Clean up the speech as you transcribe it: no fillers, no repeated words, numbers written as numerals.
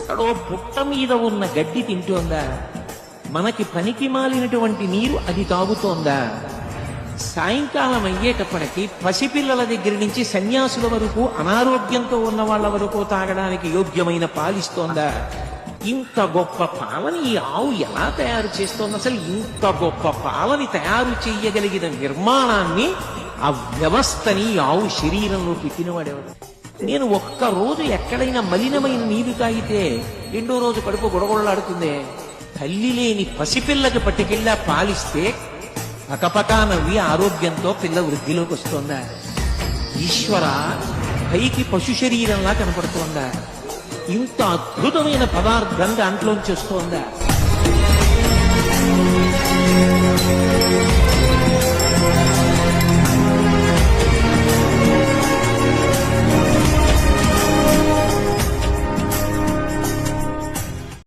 ఎక్కడో పుట్ట మీద ఉన్న గడ్డి తింటోందా? మనకి పనికి మాలినటువంటి నీరు అది తాగుతోందా? సాయంకాలం అయ్యేటప్పటికి పసిపిల్లల దగ్గర నుంచి సన్యాసుల వరకు, అనారోగ్యంతో ఉన్న వాళ్ళ వరకు తాగడానికి యోగ్యమైన పాలిస్తోందా? ఇంత గొప్ప పాలని ఈ ఆవు ఎలా తయారు చేస్తోంది? అసలు ఇంత గొప్ప పాలని తయారు చేయగలిగిన నిర్మాణాన్ని, ఆ వ్యవస్థని ఈ ఆవు శరీరంలో పెట్టినవాడేవాడు. నేను ఒక్కరోజు ఎక్కడైనా మలినమైన నీరు తాగితే రెండో రోజు కడుపు గొడగొడలాడుతుందే. తల్లి లేని పసిపిల్లకి పట్టుకెళ్ళా పాలిస్తే పకపకా నవ్వి ఆరోగ్యంతో పిల్ల వృద్ధిలోకి వస్తోందా? ఈశ్వర, పైకి పశు శరీరంలా కనపడుతోందా? ఇంత అద్భుతమైన పదార్థం దాంట్లోంచి వస్తోందా?